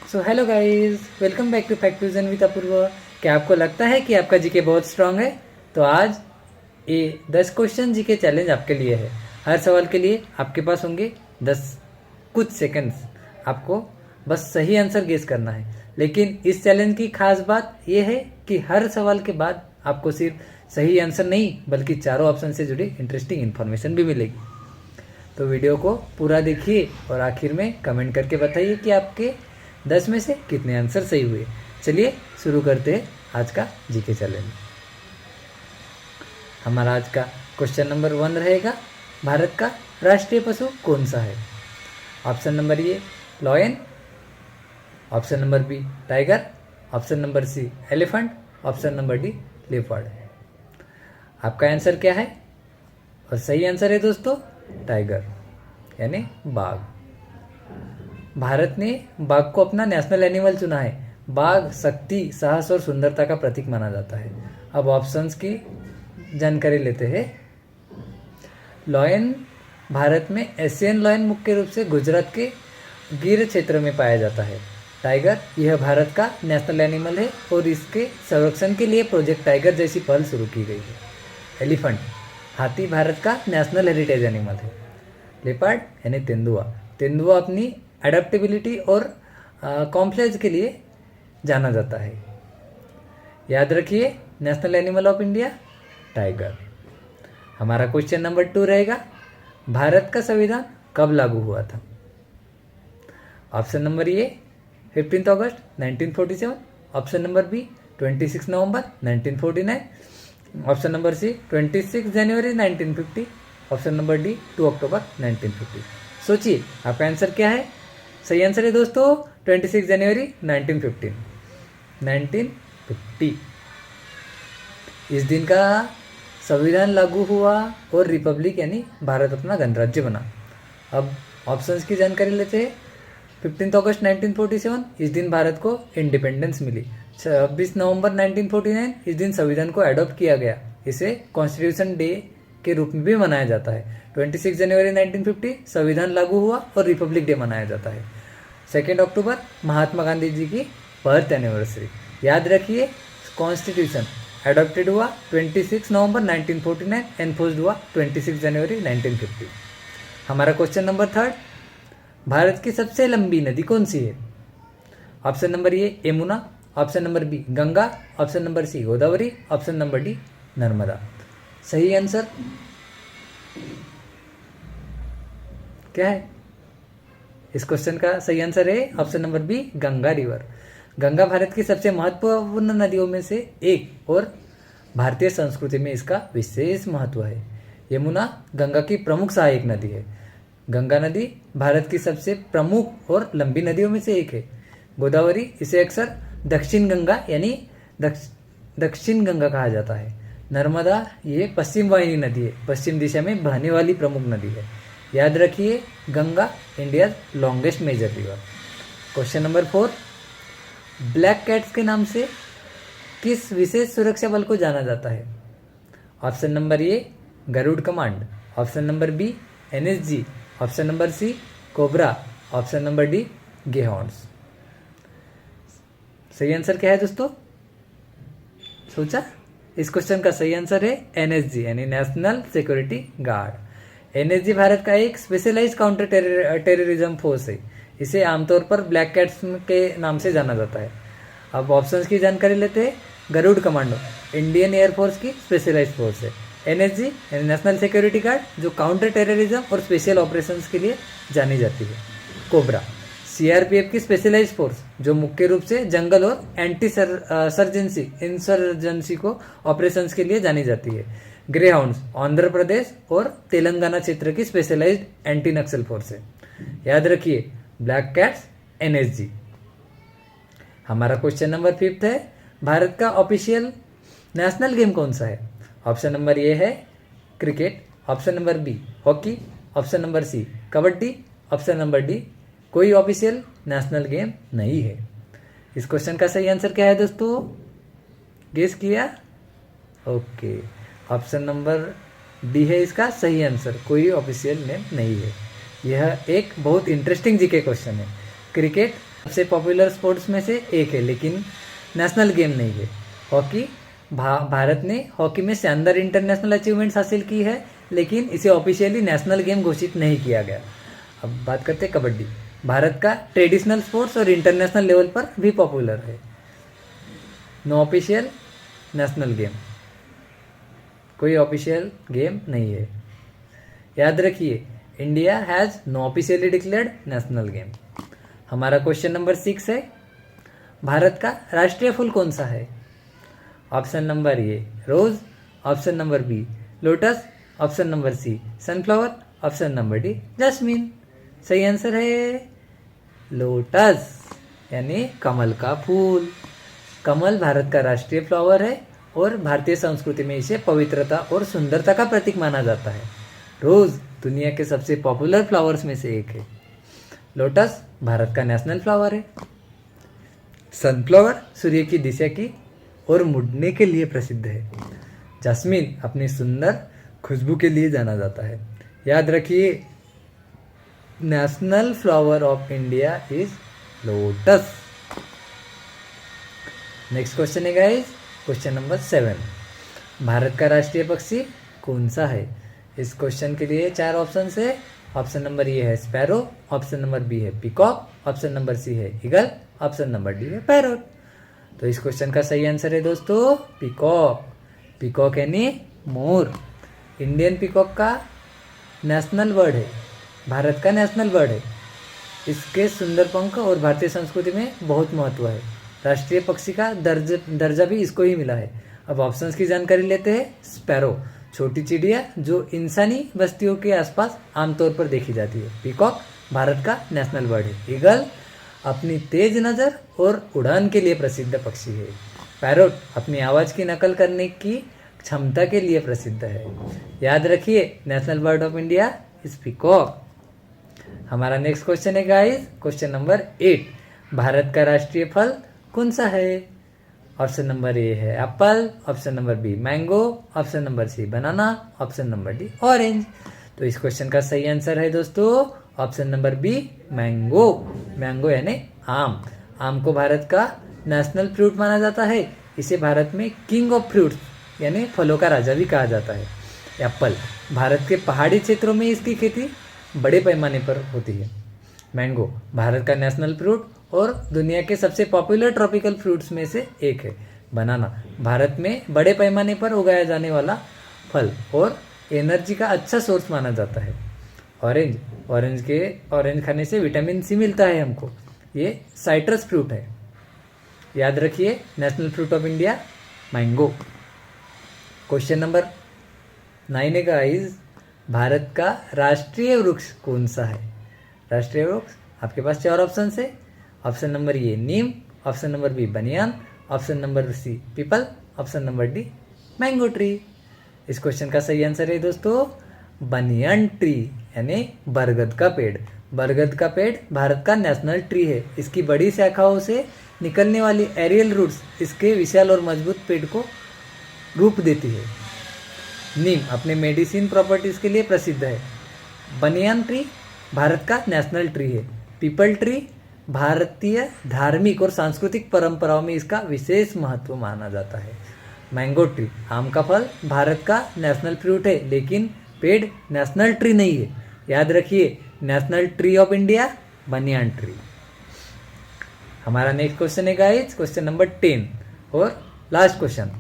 So hello guys, welcome back to fact fusion with Apoorv. क्या आपको लगता है कि आपका जीके बहुत स्ट्रांग है? तो आज ये 10 क्वेश्चन जीके चैलेंज आपके लिए है। हर सवाल के लिए आपके पास होंगे 10 कुछ सेकंड्स। आपको बस सही आंसर गेस करना है। लेकिन इस चैलेंज की खास बात यह है कि हर सवाल के बाद आपको सिर्फ सही आंसर नहीं बल्कि चारों ऑप्शन से जुड़ी इंटरेस्टिंग इन्फॉर्मेशन भी मिलेगी। तो वीडियो को पूरा देखिए और आखिर में कमेंट करके बताइए कि आपके 10 में से कितने आंसर सही हुए। चलिए शुरू करते हैं आज का जीके चैलेंज। हमारा आज का क्वेश्चन नंबर 1 रहेगा, भारत का राष्ट्रीय पशु कौन सा है? Option number A lion, option number B tiger, option number C elephant, option number D leopard. आपका आंसर क्या है? और सही आंसर है दोस्तों टाइगर यानी बाघ। भारत ने बाघ को अपना नेशनल एनिमल चुना है। बाघ शक्ति, साहस और सुंदरता का प्रतीक माना जाता है। अब ऑप्शंस की जानकारी लेते हैं। लॉयन भारत में एशियन लॉयन मुख्य रूप से गुजरात के गिर क्षेत्र में पाया जाता है। टाइगर यह भारत का नेशनल एनिमल है और इसके संरक्षण के लिए प्रोजेक्ट टाइगर जैसी पहल शुरू की गई है। एलिफेंट हाथी भारत का नेशनल हेरिटेज एनिमल है। लेपर्ड यानी तेंदुआ, तेंदुआ अपनी एडेप्टेबिलिटी और कॉम्प्लेक्स के लिए जाना जाता है। याद रखिए national animal of India tiger. हमारा क्वेश्चन नंबर 2 रहेगा, भारत का संविधान कब लागू हुआ था? ऑप्शन नंबर ए 15 अगस्त 1947, ऑप्शन नंबर बी 26 नवंबर 1949, ऑप्शन नंबर सी 26 जनवरी 1950, ऑप्शन नंबर डी 2 अक्टूबर 1950। सोचिए आपका आंसर क्या है? सही आंसर है दोस्तों 26 जनवरी 1950। इस दिन का संविधान लागू हुआ और रिपब्लिक यानी भारत अपना गणराज्य बना। अब ऑप्शंस की जानकारी लेते हैं। 15 अगस्त 1947 इस दिन भारत को इंडिपेंडेंस मिली। 26 नवंबर 1949 इस दिन संविधान को एडॉप्ट किया गया। इसे कॉन्स्टिट्यूशन डे के रूप में भी मनाया जाता है। 26 जनवरी 1950 संविधान लागू हुआ और रिपब्लिक डे मनाया जाता है। 2 अक्टूबर महात्मा गांधी जी की बर्थ एनिवर्सरी। याद रखिए कॉन्स्टिट्यूशन एडॉप्टेड हुआ 26 नवंबर 1949, एनफोर्स्ड हुआ 26 जनवरी 1950। हमारा क्वेश्चन नंबर 3, भारत की सबसे लंबी नदी कौन सी है? Option number A Yamuna, option number B Ganga, option number C Godavari, option number D Narmada. सही आंसर क्या है? इस क्वेश्चन का सही आंसर है option number B Ganga river. Ganga Bharat की सबसे महत्वपूर्ण नदियों में से एक और भारतीय संस्कृति में इसका विशेष महत्व है। यमुना गंगा की प्रमुख सहायक नदी है। गंगा नदी भारत की सबसे प्रमुख और लंबी नदियों में से एक है। गोदावरी इसे अक्सर दक्षिण गंगा यानी दक्षिण गंगा कहा जाता है। नर्मदा ये पश्चिम वाहिनी नदी है, पश्चिम दिशा में बहने वाली प्रमुख नदी है। याद रखिए Ganga India longest major river. Question number 4, black cats के नाम से किस विशेष सुरक्षा बल को जाना जाता है? Option number A Garud command, option number B NSG, option number C cobra, option number D greyhounds. सही आंसर क्या है दोस्तों? सोचा? इस क्वेश्चन का सही आंसर है एनएसजी यानी national security guard. NSG Bharat का एक स्पेशलाइज्ड काउंटर टेररिज्म फोर्स है। इसे आमतौर पर ब्लैक कैट्स के नाम से जाना जाता है। अब ऑप्शंस की जानकारी लेते हैं। गरुड़ कमांडो इंडियन एयरफोर्स की स्पेशलाइज्ड फोर्स है। एनएसजी यानी नेशनल सिक्योरिटी गार्ड जो काउंटर टेररिज्म और स्पेशल ऑपरेशंस के लिए जानी जाती है। कोबरा सीआरपीएफ की स्पेशलाइज्ड फोर्स जो मुख्य रूप से जंगल और एंटी इंसर्जेंसी को ऑपरेशंस के लिए जानी जाती है। ग्रेहाउंड्स आंध्र प्रदेश और तेलंगाना क्षेत्र की स्पेशलाइज्ड एंटी नक्सल फोर्स है। याद रखिए ब्लैक कैट्स एनएसजी। हमारा क्वेश्चन नंबर 5 है, भारत का ऑफिशियल नेशनल गेम कौन सा है? ऑप्शन नंबर ए है cricket, option number B hockey, option number C kabaddi, option number D कोई ऑफिशियल नेशनल गेम नहीं है। इस क्वेश्चन का सही आंसर क्या है दोस्तों? गेस किया? ओके, ऑप्शन नंबर डी है इसका सही आंसर, कोई ऑफिशियल नेम नहीं है। यह एक बहुत इंटरेस्टिंग जीके क्वेश्चन है। क्रिकेट सबसे पॉपुलर स्पोर्ट्स में से एक है, लेकिन नेशनल गेम नहीं है। हॉकी, भारत ने हॉकी में शानदार इंटरनेशनल अचीवमेंट्स हासिल की है, लेकिन इसे ऑफिशियली नेशनल गेम घोषित नहीं किया गया। अब बात करते हैं कबड्डी। भारत का ट्रेडिशनल स्पोर्ट्स और इंटरनेशनल लेवल पर भी पॉपुलर है। नो ऑफिशियल नेशनल गेम, कोई ऑफिशियल गेम नहीं है। याद रखिए, India has no officially declared national game. हमारा क्वेश्चन नंबर 6 है, भारत का राष्ट्रीय फूल कौन सा है? Option number A rose, option number B lotus, option number C sunflower, option number D jasmine. सही आंसर है लोटस, यानी कमल का फूल। कमल भारत का राष्ट्रीय फ्लावर है और भारतीय संस्कृति में इसे पवित्रता और सुंदरता का प्रतीक माना जाता है। रोज दुनिया के सबसे पॉपुलर फ्लावर्स में से एक है। लोटस भारत का नेशनल फ्लावर है। सनफ्लावर सूर्य की दिशा की और मुड़ने के लिए प्रसिद्ध है। जैस्मिन अपनी सुंदर खुशबू के लिए जाना जाता है। याद रखिए, national flower of India is lotus. Next question है गाइस, क्वेश्चन नंबर 7, भारत का राष्ट्रीय पक्षी कौन सा है? इस क्वेश्चन के लिए 4 ऑप्शन है। ऑप्शन नंबर ए है स्पैरो, ऑप्शन नंबर बी है पीकॉक, ऑप्शन नंबर सी है ईगल, ऑप्शन नंबर डी है पैरोट। तो इस क्वेश्चन का सही आंसर है दोस्तों पीकॉक। पीकॉक यानी मोर। इंडियन पीकॉक का नेशनल बर्ड है, भारत का नेशनल बर्ड है। इसके सुंदर पंख और भारतीय संस्कृति में बहुत महत्व है। राष्ट्रीय पक्षी का दर्जा भी इसको ही मिला है। अब ऑप्शंस की जानकारी लेते हैं। स्पैरो छोटी चिड़िया जो इंसानी बस्तियों के आसपास आमतौर पर देखी जाती है। पीकॉक भारत का नेशनल बर्ड है। ईगल अपनी तेज नज़र और उड़ान के लिए प्रसिद्ध पक्षी है। पैरोट अपनी आवाज़ की नकल करने की क्षमता के लिए प्रसिद्ध है। याद रखिए, national bird of India is peacock. हमारा नेक्स्ट क्वेश्चन है गाइस, क्वेश्चन नंबर 8, भारत का राष्ट्रीय फल कौन सा है? ऑप्शन नंबर ए है apple, option number B mango, option number C banana, option number D orange. तो इस क्वेश्चन का सही आंसर है दोस्तों option number B mango. Mango यानी आम। आम को भारत का नेशनल फ्रूट माना जाता है। इसे भारत में किंग ऑफ फ्रूट्स यानी फलों का राजा भी कहा जाता है। एप्पल भारत के पहाड़ी क्षेत्रों में इसकी खेती बड़े पैमाने पर होती है। मैंगो भारत का नेशनल फ्रूट और दुनिया के सबसे पॉपुलर ट्रॉपिकल फ्रूट्स में से एक है। बनाना भारत में बड़े पैमाने पर उगाया जाने वाला फल और एनर्जी का अच्छा सोर्स माना जाता है। ऑरेंज खाने से विटामिन सी मिलता है हमको। ये साइट्रस फ्रूट है। याद रखिए, national fruit of India mango. Question number 9 है गाइस, भारत का राष्ट्रीय वृक्ष कौन सा है? राष्ट्रीय वृक्ष आपके पास 4 ऑप्शन है। ऑप्शन नंबर ए नीम, option number B banyan, option number C पीपल, option number D mango tree. इस क्वेश्चन का सही आंसर है दोस्तों बनियान ट्री यानी बरगद का पेड़। बरगद का पेड़ भारत का नेशनल ट्री है। इसकी बड़ी शाखाओं से निकलने वाली एरियल रूट्स इसके विशाल और मजबूत पेड़ को रूप देती है। नीम अपने मेडिसिन प्रॉपर्टीज के लिए प्रसिद्ध है। बनियान ट्री भारत का नेशनल ट्री है। पीपल ट्री भारतीय धार्मिक और सांस्कृतिक परंपराओं में इसका विशेष महत्व माना जाता है। मैंगो ट्री आम का फल भारत का नेशनल फ्रूट है, लेकिन पेड़ नेशनल ट्री नहीं है। याद रखिए, national tree of India banyan tree. हमारा नेक्स्ट क्वेश्चन है गाइस, क्वेश्चन नंबर 10 और लास्ट क्वेश्चन,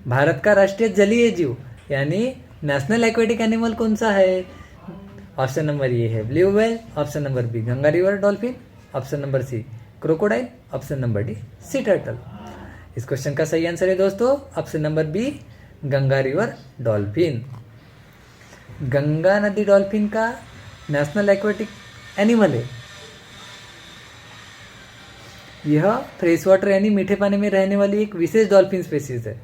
भारत का राष्ट्रीय जलीय जीव यानी नेशनल एक्वेटिक एनिमल कौन सा है? ऑप्शन नंबर ए है blue whale, option number B Ganga river dolphin, option number C crocodile, option number D sea turtle. इस क्वेश्चन का सही आंसर है दोस्तों option number B Ganga river dolphin. Ganga नदी डॉल्फिन का नेशनल एक्वेटिक एनिमल है। यह फ्रेश वाटर यानी मीठे पानी में रहने वाली एक विशेष डॉल्फिन स्पीसीज है।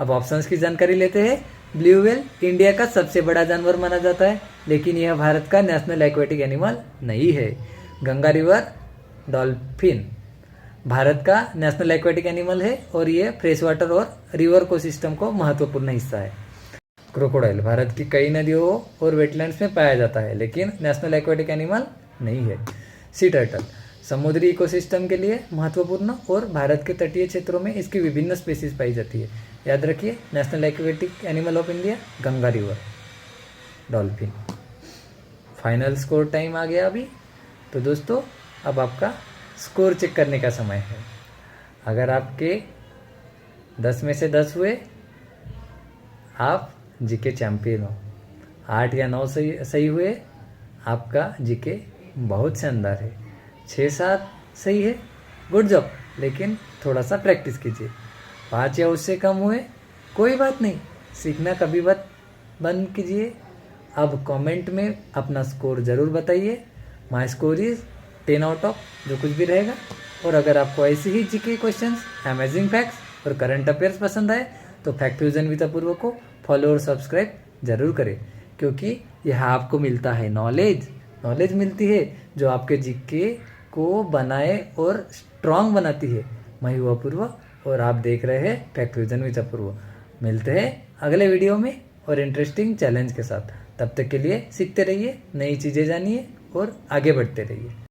अब ऑप्शंस की जानकारी लेते हैं। ब्लू व्हेल इंडिया का सबसे बड़ा जानवर माना जाता है, लेकिन यह भारत का नेशनल एक्वेटिक एनिमल नहीं है। गंगा रिवर डॉल्फिन भारत का नेशनल एक्वेटिक एनिमल है और ये फ्रेश वाटर और रिवर इकोसिस्टम को महत्वपूर्ण हिस्सा है। क्रोकोडाइल भारत की कई नदियों और वेटलैंड्स में पाया जाता है, लेकिन नेशनल एक्वेटिक एनिमल नहीं है। सी टर्टल समुद्री इकोसिस्टम के लिए महत्वपूर्ण और भारत के तटीय क्षेत्रों में इसकी विभिन्न स्पीसीज पाई जाती है। याद रखिए, national aquatic animal of India Ganga river dolphin. Final score time आ गया अभी। तो दोस्तों, अब आपका स्कोर चेक करने का समय है। अगर आपके 10 में से 10 हुए, आप जीके चैंपियन हो। 8 या 9 सही हुए, आपका जीके बहुत शानदार है। 6-7 सही है, गुड जॉब, लेकिन थोड़ा सा प्रैक्टिस कीजिए। 5 या उससे कम हुए, कोई बात नहीं, सीखना कभी मत बंद कीजिए। अब कमेंट में अपना स्कोर ज़रूर बताइए। माई स्कोर इज़ 10 आउट ऑफ जो कुछ भी रहेगा। और अगर आपको ऐसे ही जीके क्वेश्चंस, अमेजिंग फैक्ट्स और करंट अफेयर्स पसंद आए तो फैक्ट फ्यूजन विद अपूर्व को फॉलो और सब्सक्राइब जरूर करें, क्योंकि यह आपको मिलता है नॉलेज मिलती है जो आपके जीके को बनाए और स्ट्रांग बनाती है। मैं हूँ अपूर्व और आप देख रहे हैं फैक्ट फ्यूजन विद अपूर्व। मिलते हैं अगले वीडियो में और इंटरेस्टिंग चैलेंज के साथ। तब तक के लिए सीखते रहिए, नई चीज़ें जानिए और आगे बढ़ते रहिए।